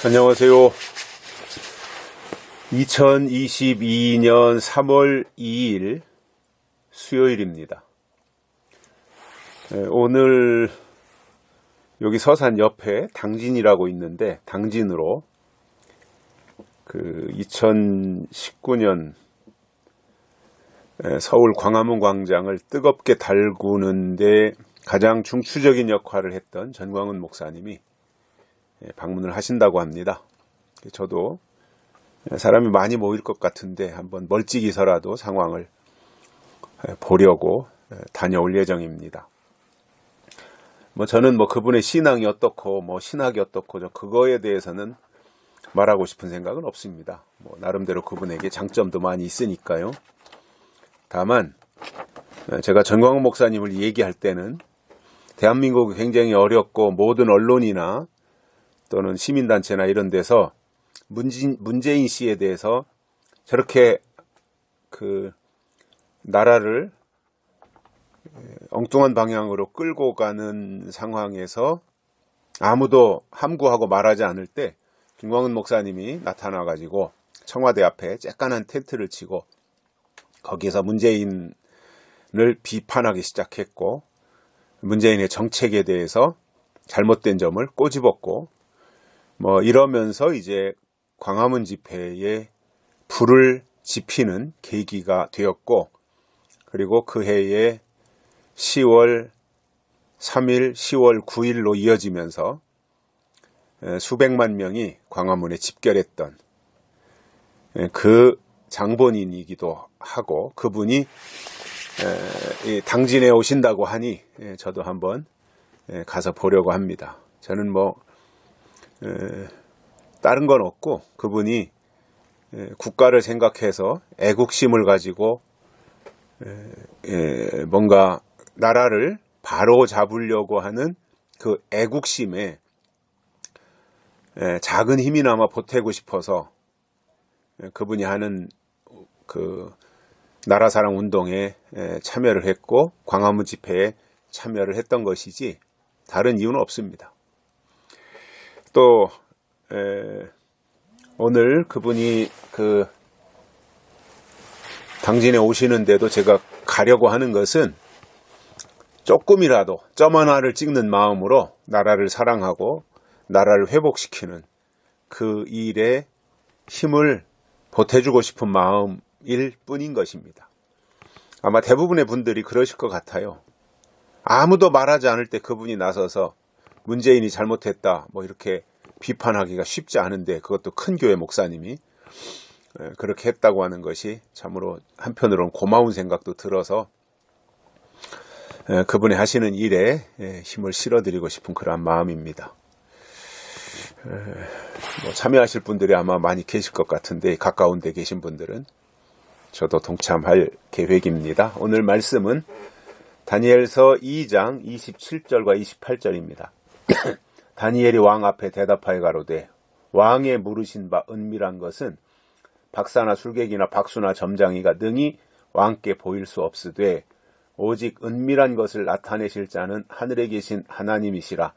안녕하세요. 2022년 3월 2일 수요일입니다. 오늘 여기 서산 옆에 당진이라고 있는데 당진으로 2019년 서울 광화문 광장을 뜨겁게 달구는데 가장 중추적인 역할을 했던 전광훈 목사님이 방문을 하신다고 합니다. 저도 사람이 많이 모일 것 같은데 한번 멀찍이서라도 상황을 보려고 다녀올 예정입니다. 저는 그분의 신앙이 어떻고 신학이 어떻고 그거에 대해서는 말하고 싶은 생각은 없습니다. 나름대로 그분에게 장점도 많이 있으니까요. 다만 제가 전광훈 목사님을 얘기할 때는 대한민국이 굉장히 어렵고 모든 언론이나 또는 시민단체나 이런 데서 문재인 씨에 대해서 저렇게 나라를 엉뚱한 방향으로 끌고 가는 상황에서 아무도 함구하고 말하지 않을 때 김광훈 목사님이 나타나가지고 청와대 앞에 쬐깐한 텐트를 치고 거기에서 문재인을 비판하기 시작했고 문재인의 정책에 대해서 잘못된 점을 꼬집었고 이러면서 이제 광화문 집회에 불을 지피는 계기가 되었고 그리고 그 해에 10월 3일, 10월 9일로 이어지면서 수백만 명이 광화문에 집결했던 그 장본인이기도 하고 그분이 당진에 오신다고 하니 저도 한번 가서 보려고 합니다. 저는 다른 건 없고 그분이 국가를 생각해서 애국심을 가지고 뭔가 나라를 바로 잡으려고 하는 그 애국심에 작은 힘이나마 보태고 싶어서 그분이 하는 나라사랑 운동에 참여를 했고 광화문 집회에 참여를 했던 것이지 다른 이유는 없습니다. 또 오늘 그분이 당진에 오시는데도 제가 가려고 하는 것은 조금이라도 점 하나를 찍는 마음으로 나라를 사랑하고 나라를 회복시키는 그 일에 힘을 보태주고 싶은 마음일 뿐인 것입니다. 아마 대부분의 분들이 그러실 것 같아요. 아무도 말하지 않을 때 그분이 나서서 문재인이 잘못했다 이렇게 비판하기가 쉽지 않은데 그것도 큰 교회 목사님이 그렇게 했다고 하는 것이 참으로 한편으로는 고마운 생각도 들어서 그분이 하시는 일에 힘을 실어드리고 싶은 그러한 마음입니다. 참여하실 분들이 아마 많이 계실 것 같은데 가까운 데 계신 분들은 저도 동참할 계획입니다. 오늘 말씀은 다니엘서 2장 27절과 28절입니다. 다니엘이 왕 앞에 대답하여 가로되 왕의 물으신 바 은밀한 것은 박사나 술객이나 박수나 점장이가 능히 왕께 보일 수 없으되 오직 은밀한 것을 나타내실 자는 하늘에 계신 하나님이시라.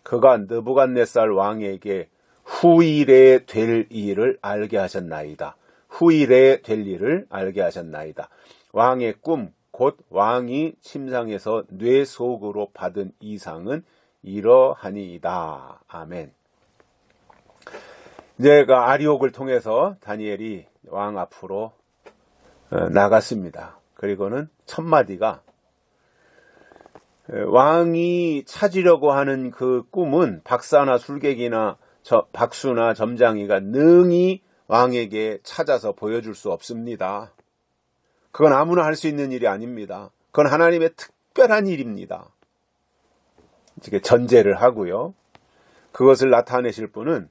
그가 느부갓네살 왕에게 후일에 될 일을 알게 하셨나이다. 후일에 될 일을 알게 하셨나이다. 왕의 꿈 곧 왕이 침상에서 뇌 속으로 받은 이상은 이러하니이다. 아멘. 이제 아리옥을 통해서 다니엘이 왕 앞으로 나갔습니다. 그리고는 첫 마디가 왕이 찾으려고 하는 그 꿈은 박사나 술객이나 박수나 점장이가 능히 왕에게 찾아서 보여줄 수 없습니다. 그건 아무나 할 수 있는 일이 아닙니다. 그건 하나님의 특별한 일입니다. 전제를 하고요. 그것을 나타내실 분은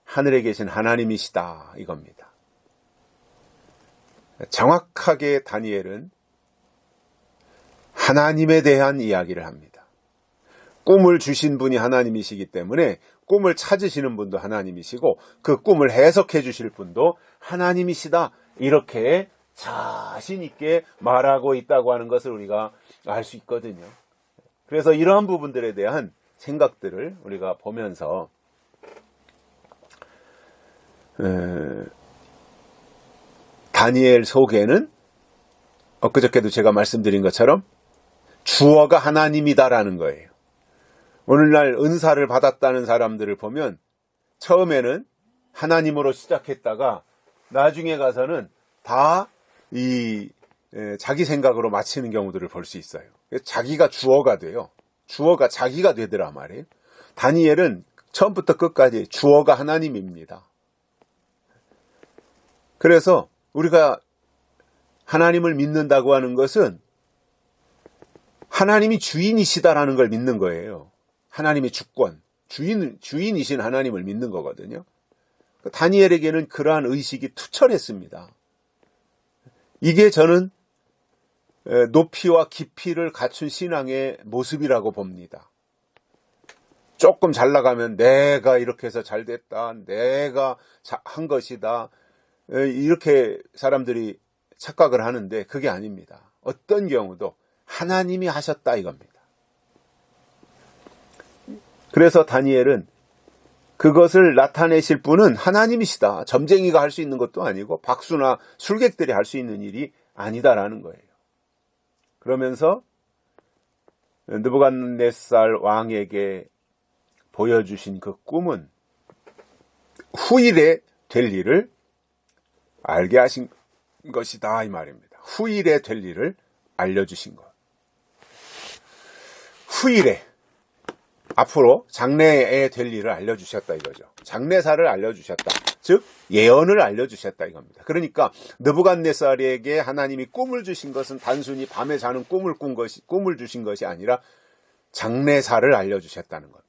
하늘에 계신 하나님이시다 이겁니다. 정확하게 다니엘은 하나님에 대한 이야기를 합니다. 꿈을 주신 분이 하나님이시기 때문에 꿈을 찾으시는 분도 하나님이시고 그 꿈을 해석해 주실 분도 하나님이시다 이렇게 자신 있게 말하고 있다고 하는 것을 우리가 알 수 있거든요. 그래서 이러한 부분들에 대한 생각들을 우리가 보면서 다니엘 속에는 엊그저께도 제가 말씀드린 것처럼 주어가 하나님이다라는 거예요. 오늘날 은사를 받았다는 사람들을 보면 처음에는 하나님으로 시작했다가 나중에 가서는 다 자기 생각으로 마치는 경우들을 볼 수 있어요. 자기가 주어가 돼요. 주어가 자기가 되더라 말이에요. 다니엘은 처음부터 끝까지 주어가 하나님입니다. 그래서 우리가 하나님을 믿는다고 하는 것은 하나님이 주인이시다라는 걸 믿는 거예요. 하나님의 주권, 주인이신 하나님을 믿는 거거든요. 다니엘에게는 그러한 의식이 투철했습니다. 이게 저는 높이와 깊이를 갖춘 신앙의 모습이라고 봅니다. 조금 잘 나가면 내가 이렇게 해서 잘 됐다, 내가 한 것이다, 이렇게 사람들이 착각을 하는데 그게 아닙니다. 어떤 경우도 하나님이 하셨다 이겁니다. 그래서 다니엘은 그것을 나타내실 분은 하나님이시다. 점쟁이가 할 수 있는 것도 아니고 박수나 술객들이 할 수 있는 일이 아니다라는 거예요. 그러면서 느부갓네살 왕에게 보여주신 그 꿈은 후일에 될 일을 알게 하신 것이다 이 말입니다. 후일에 될 일을 알려주신 것. 후일에 앞으로 장래에 될 일을 알려주셨다 이거죠. 장래사를 알려주셨다. 즉 예언을 알려주셨다 이겁니다. 그러니까 느부갓네살에게 하나님이 꿈을 주신 것은 단순히 밤에 자는 꿈을 주신 것이 아니라 장래사를 알려주셨다는 겁니다.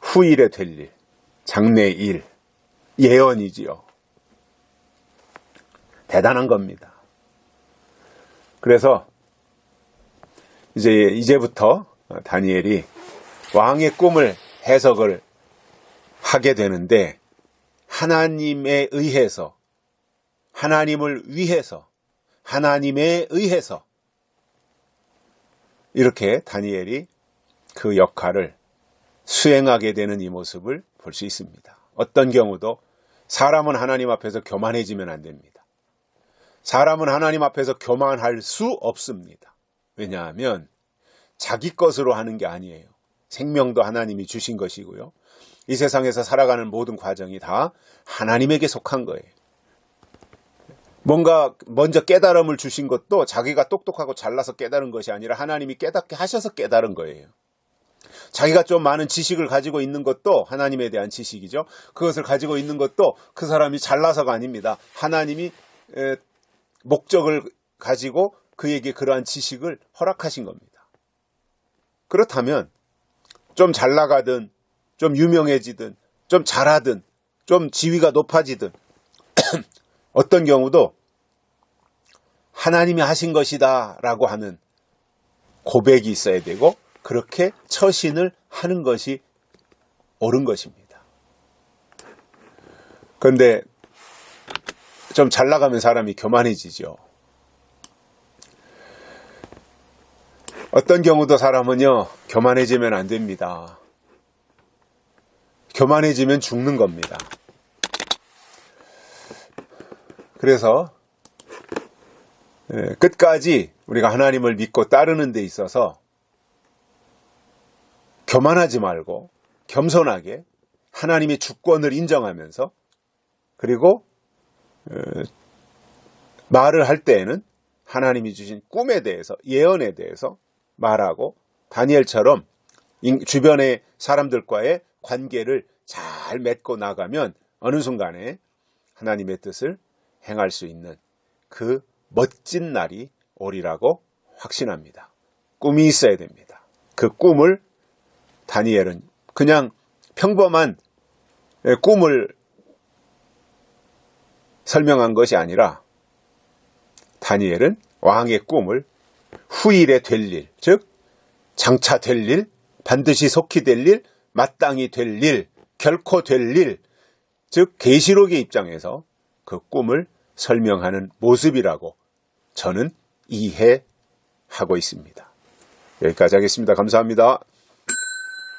후일에 될 일, 장래일, 예언이지요. 대단한 겁니다. 그래서 이제부터 다니엘이 왕의 꿈을 해석을 하게 되는데 하나님에 의해서, 하나님을 위해서, 하나님에 의해서 이렇게 다니엘이 그 역할을 수행하게 되는 이 모습을 볼 수 있습니다. 어떤 경우도 사람은 하나님 앞에서 교만해지면 안 됩니다. 사람은 하나님 앞에서 교만할 수 없습니다. 왜냐하면 자기 것으로 하는 게 아니에요. 생명도 하나님이 주신 것이고요. 이 세상에서 살아가는 모든 과정이 다 하나님에게 속한 거예요. 뭔가 먼저 깨달음을 주신 것도 자기가 똑똑하고 잘나서 깨달은 것이 아니라 하나님이 깨닫게 하셔서 깨달은 거예요. 자기가 좀 많은 지식을 가지고 있는 것도 하나님에 대한 지식이죠. 그것을 가지고 있는 것도 그 사람이 잘나서가 아닙니다. 하나님이 목적을 가지고 그에게 그러한 지식을 허락하신 겁니다. 그렇다면 좀 잘 나가든 좀 유명해지든 좀 잘하든 좀 지위가 높아지든 어떤 경우도 하나님이 하신 것이다 라고 하는 고백이 있어야 되고 그렇게 처신을 하는 것이 옳은 것입니다. 그런데 좀 잘 나가면 사람이 교만해지죠. 어떤 경우도 사람은요, 교만해지면 안 됩니다. 교만해지면 죽는 겁니다. 그래서 끝까지 우리가 하나님을 믿고 따르는 데 있어서 교만하지 말고 겸손하게 하나님의 주권을 인정하면서 그리고 말을 할 때에는 하나님이 주신 꿈에 대해서 예언에 대해서 말하고 다니엘처럼 주변의 사람들과의 관계를 잘 맺고 나가면 어느 순간에 하나님의 뜻을 행할 수 있는 그 멋진 날이 오리라고 확신합니다. 꿈이 있어야 됩니다. 그 꿈을 다니엘은 그냥 평범한 꿈을 설명한 것이 아니라 다니엘은 왕의 꿈을 후일에 될 일, 즉 장차 될 일, 반드시 속히 될 일, 마땅히 될 일, 결코 될 일, 즉 계시록의 입장에서 그 꿈을 설명하는 모습이라고 저는 이해하고 있습니다. 여기까지 하겠습니다. 감사합니다.